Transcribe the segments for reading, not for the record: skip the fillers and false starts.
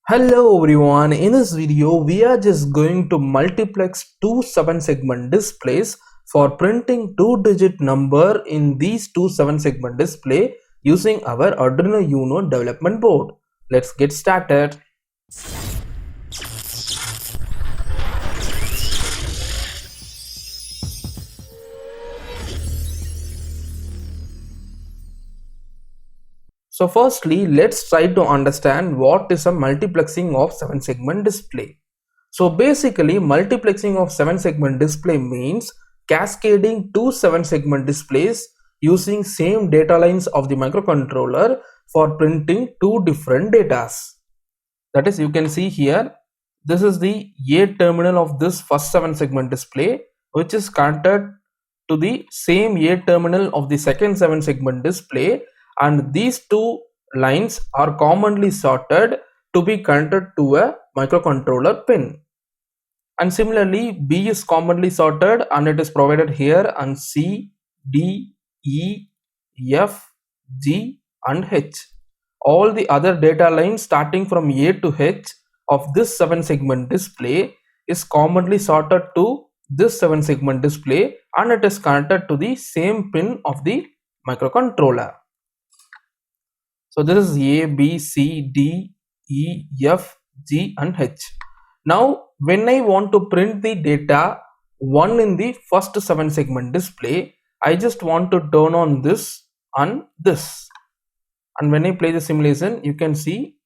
Hello everyone, in this video we are just going to multiplex two 7-segment displays for printing 2-digit number in these two 7-segment display using our Arduino Uno development board. Let's get started. So firstly, let's try to understand what is a multiplexing of 7-segment display. So basically, multiplexing of 7-segment display means cascading two 7-segment displays using same data lines of the microcontroller for printing two different datas. That is, you can see here, this is the A terminal of this first 7-segment display, which is connected to the same A terminal of the second 7-segment display, and these two lines are commonly sorted to be connected to a microcontroller pin. And similarly, B is commonly sorted and it is provided here, and C, D, E, F, G and H. All the other data lines starting from A to H of this 7-segment display is commonly sorted to this 7-segment display, and it is connected to the same pin of the microcontroller. So this is A, B, C, D, E, F, G and H. Now when I want to print the data 1 in the first 7-segment display, I just want to turn on this and this. And when I play the simulation, you can see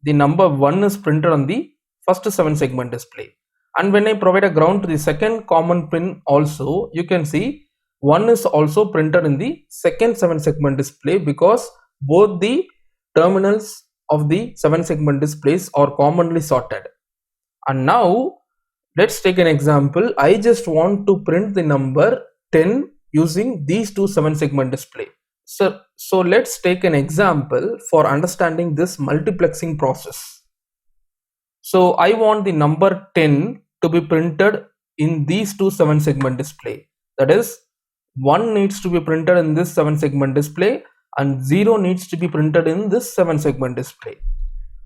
the number 1 is printed on the first 7-segment display. And when I provide a ground to the second common pin also, you can see 1 is also printed in the second 7-segment display, because both the terminals of the 7-segment displays are commonly sorted. And now let's take an example. I just want to print the number 10 using these two 7-segment display. So let's take an example for understanding this multiplexing process. So I want the number 10 to be printed in these two 7-segment display. That is, 1 needs to be printed in this 7-segment display and 0 needs to be printed in this 7-segment display.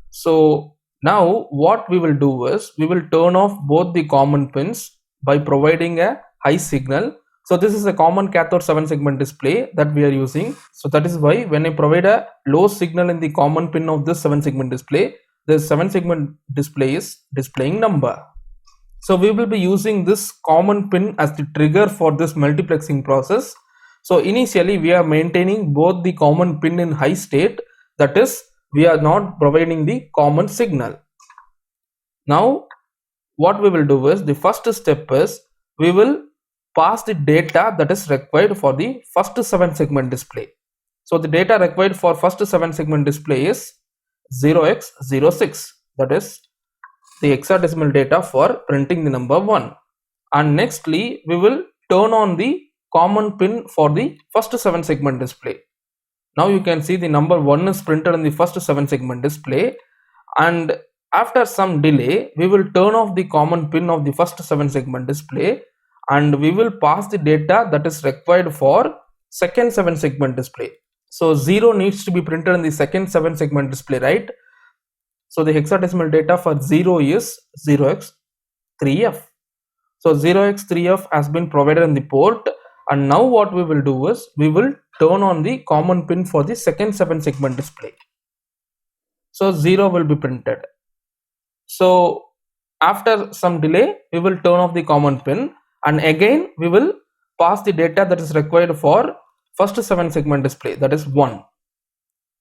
So now what we will do is, we will turn off both the common pins by providing a high signal. So this is a common cathode 7-segment display that we are using. So that is why when I provide a low signal in the common pin of this 7-segment display, the 7-segment display is displaying number. So we will be using this common pin as the trigger for this multiplexing process. So initially we are maintaining both the common pin in high state, that is, we are not providing the common signal. Now what we will do is, the first step is, we will pass the data that is required for the first 7-segment display. So the data required for first 7-segment display is 0x06, that is the hexadecimal data for printing the number 1. And nextly we will turn on the common pin for the first 7-segment display. Now you can see the number 1 is printed in the first 7-segment display, and after some delay we will turn off the common pin of the first 7-segment display, and we will pass the data that is required for second 7-segment display. So 0 needs to be printed in the second 7-segment display, right? So the hexadecimal data for 0 is 0x3f. So 0x3f has been provided in the port, and now what we will do is, we will turn on the common pin for the second 7-segment display. So 0 will be printed. So after some delay we will turn off the common pin, and again we will pass the data that is required for first 7-segment display, that is 1,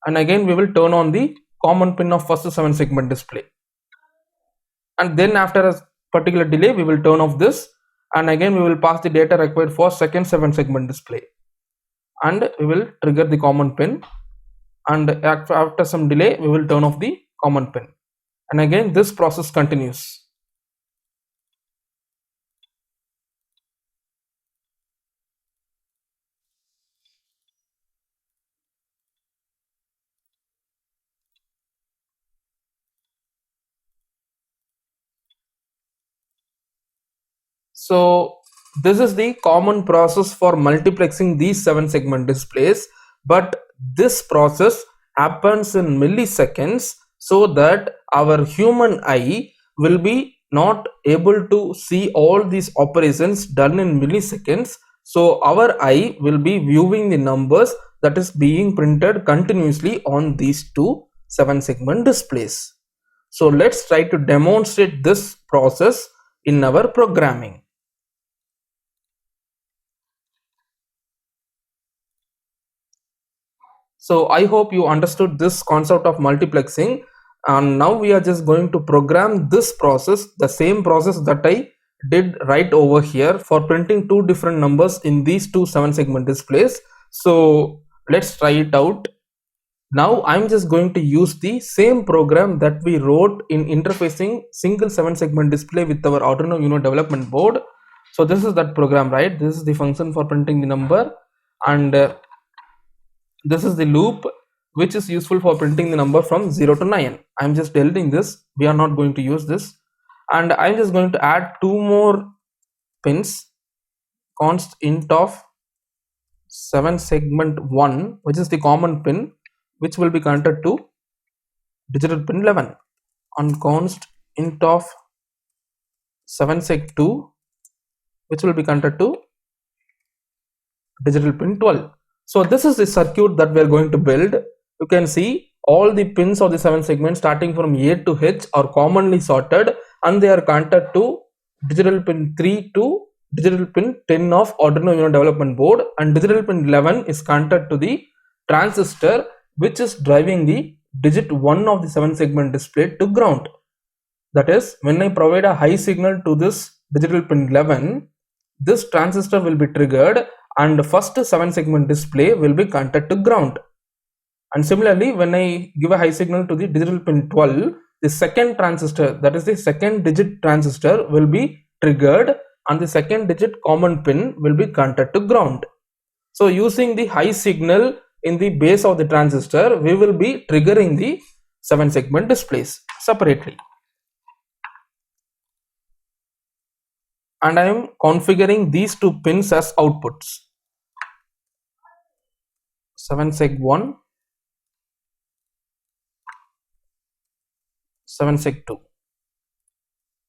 and again we will turn on the common pin of first 7-segment display, and then after a particular delay we will turn off this, and again we will pass the data required for second 7-segment display, and we will trigger the common pin, and after some delay we will turn off the common pin, and again this process continues. So this is the common process for multiplexing these 7-segment displays, but this process happens in milliseconds so that our human eye will be not able to see all these operations done in milliseconds. So our eye will be viewing the numbers that is being printed continuously on these two 7-segment displays. So let's try to demonstrate this process in our programming. So I hope you understood this concept of multiplexing, and now we are just going to program this process, the same process that I did right over here for printing two different numbers in these two 7-segment displays. So let's try it out. Now I'm just going to use the same program that we wrote in interfacing single 7-segment display with our Arduino Uno development board. So this is that program, right? This is the function for printing the number, and this is the loop which is useful for printing the number from 0 to 9. I'm just deleting this, we are not going to use this, and I'm just going to add two more pins, const int of 7-segment 1, which is the common pin, which will be connected to digital pin 11, and const int of 7-seg 2, which will be connected to digital pin 12. So this is the circuit that we are going to build. You can see all the pins of the 7 segments starting from A to H are commonly sorted, and they are connected to digital pin 3 to digital pin 10 of Arduino Uno development board, and digital pin 11 is connected to the transistor which is driving the digit 1 of the 7-segment display to ground. That is, when I provide a high signal to this digital pin 11, this transistor will be triggered and the first 7-segment display will be connected to ground. And similarly, when I give a high signal to the digital pin 12, the second transistor, that is the second digit transistor, will be triggered and the second digit common pin will be connected to ground. So using the high signal in the base of the transistor, we will be triggering the 7-segment displays separately. And I am configuring these two pins as outputs. 7-seg 1, 7-seg 2.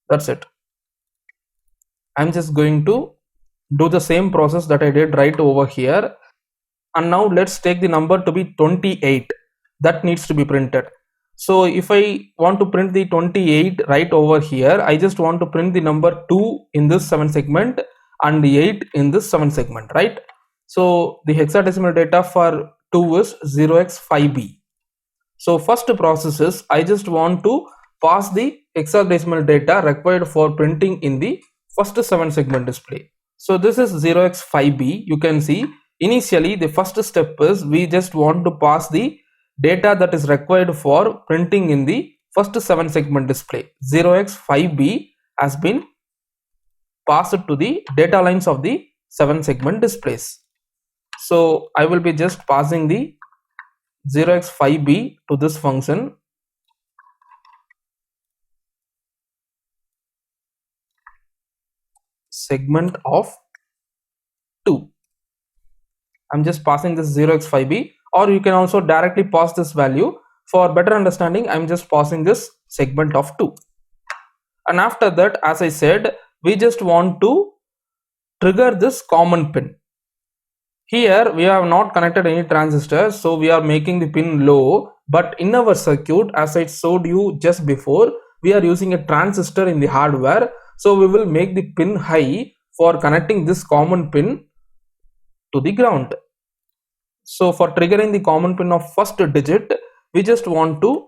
That's it. I'm just going to do the same process that I did right over here. And now let's take the number to be 28. That needs to be printed. So if I want to print the 28 right over here, I just want to print the number 2 in this 7 segment and the 8 in this 7 segment, right? So the hexadecimal data for 2 is 0x5b. So first process is, I just want to pass the hexadecimal data required for printing in the first 7-segment display. So this is 0x5b. You can see initially the first step is we just want to pass the data that is required for printing in the first 7-segment display. 0x5b has been passed to the data lines of the 7-segment displays. So I will be just passing the 0x5b to this function. Segment of 2. I'm just passing this 0x5b, or you can also directly pass this value. For better understanding, I'm just passing this segment of 2. And after that, as I said, we just want to trigger this common pin. Here we have not connected any transistor, so we are making the pin low, but in our circuit, as I showed you just before, we are using a transistor in the hardware, so we will make the pin high for connecting this common pin to the ground. So for triggering the common pin of first digit, we just want to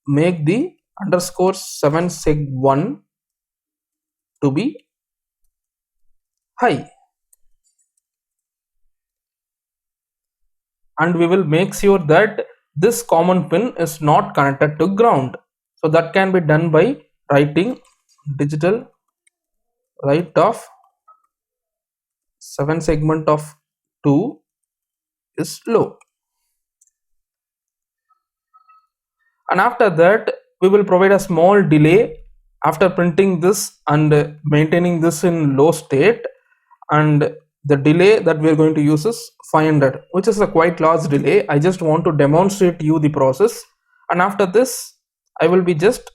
make the underscore 7-seg 1 to be high, and we will make sure that this common pin is not connected to ground. So that can be done by writing digital write of 7 segment of 2 is low. And after that, we will provide a small delay after printing this and maintaining this in low state, and the delay that we are going to use is 500, which is a quite large delay. I just want to demonstrate you the process, and after this I will be just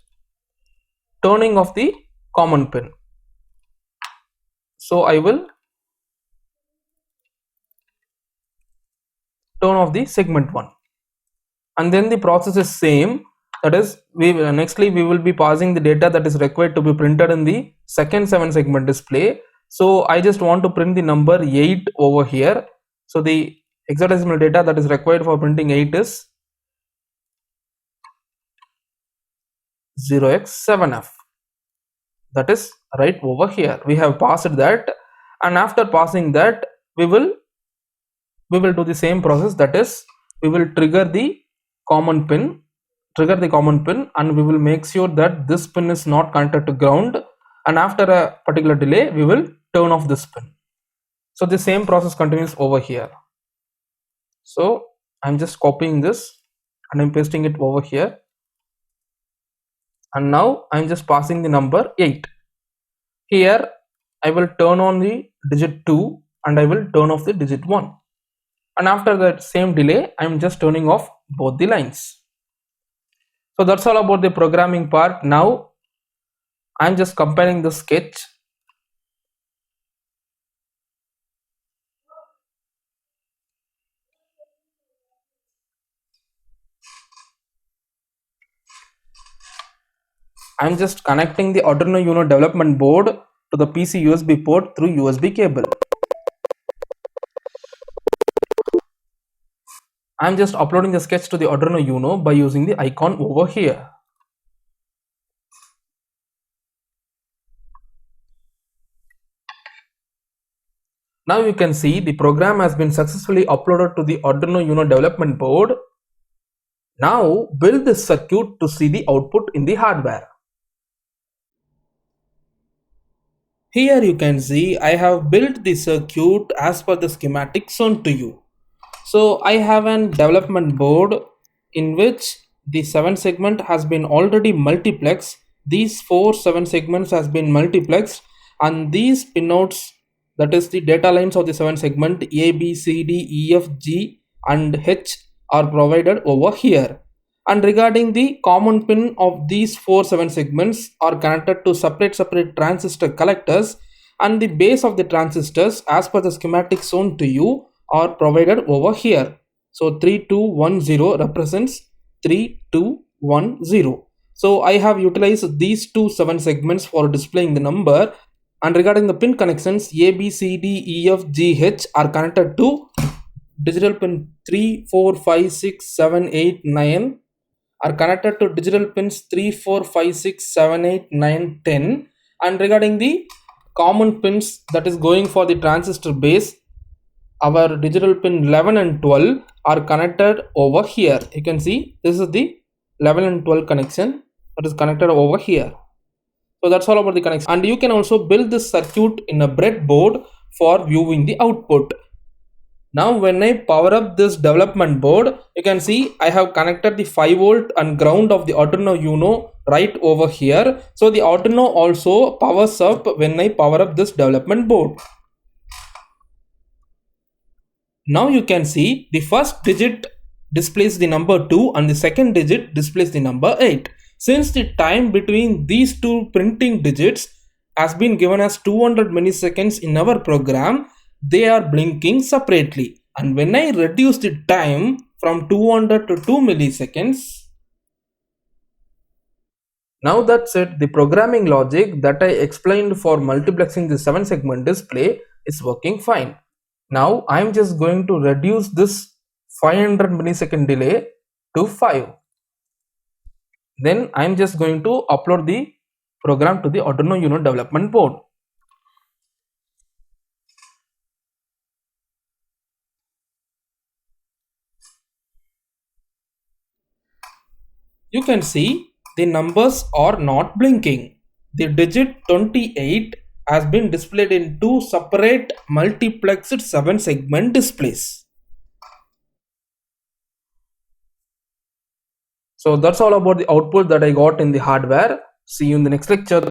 turning off the common pin. So I will turn off the segment 1, and then the process is same. That is, nextly we will be passing the data that is required to be printed in the second 7 segment display. So I just want to print the number 8 over here. So the hexadecimal data that is required for printing 8 is 0x7f. That is right over here. We have passed that, and after passing that we will do the same process. That is, we will trigger the common pin, and we will make sure that this pin is not connected to ground, and after a particular delay we will turn off this pin. So the same process continues over here. So I'm just copying this and I'm pasting it over here, and now I'm just passing the number 8. Here I will turn on the digit 2 and I will turn off the digit 1, and after that same delay I'm just turning off both the lines. So that's all about the programming part. Now I'm just comparing the sketch. I'm just connecting the Arduino Uno development board to the PC USB port through USB cable. I'm just uploading the sketch to the Arduino Uno by using the icon over here. Now you can see the program has been successfully uploaded to the Arduino Uno development board. Now build this circuit to see the output in the hardware. Here you can see I have built the circuit as per the schematic shown to you. So I have an development board in which the 7 segment has been already multiplexed. These 4 7 segments has been multiplexed, and these pinouts, that is the data lines of the 7 segment A, B, C, D, E, F, G and H, are provided over here. And regarding the common pin of these 4 7 segments are connected to separate transistor collectors, and the base of the transistors as per the schematic shown to you are provided over here. So 3210 represents 3210. So I have utilized these 2 7 segments for displaying the number. And regarding the pin connections, A, B, C, D, E, F, G, H are connected to digital pin 3, 4, 5, 6, 7, 8, 9 are connected to digital pins 3, 4, 5, 6, 7, 8, 9, 10. And regarding the common pins that is going for the transistor base, our digital pin 11 and 12 are connected over here. You can see this is the 11 and 12 connection that is connected over here. So that's all about the connection. And you can also build this circuit in a breadboard for viewing the output. Now when I power up this development board, you can see I have connected the 5 volt and ground of the Arduino Uno right over here. So the Arduino also powers up when I power up this development board. Now you can see the first digit displays the number 2 and the second digit displays the number 8. Since the time between these two printing digits has been given as 200 milliseconds in our program, they are blinking separately. And when I reduce the time from 200 to 2 milliseconds, now that's it. The programming logic that I explained for multiplexing the 7 segment display is working fine. Now I'm just going to reduce this 500 millisecond delay to 5. Then I'm just going to upload the program to the Arduino Uno development board. You can see the numbers are not blinking. The digit 28 has been displayed in 2 separate multiplexed 7 segment displays. So that's all about the output that I got in the hardware. See you in the next lecture.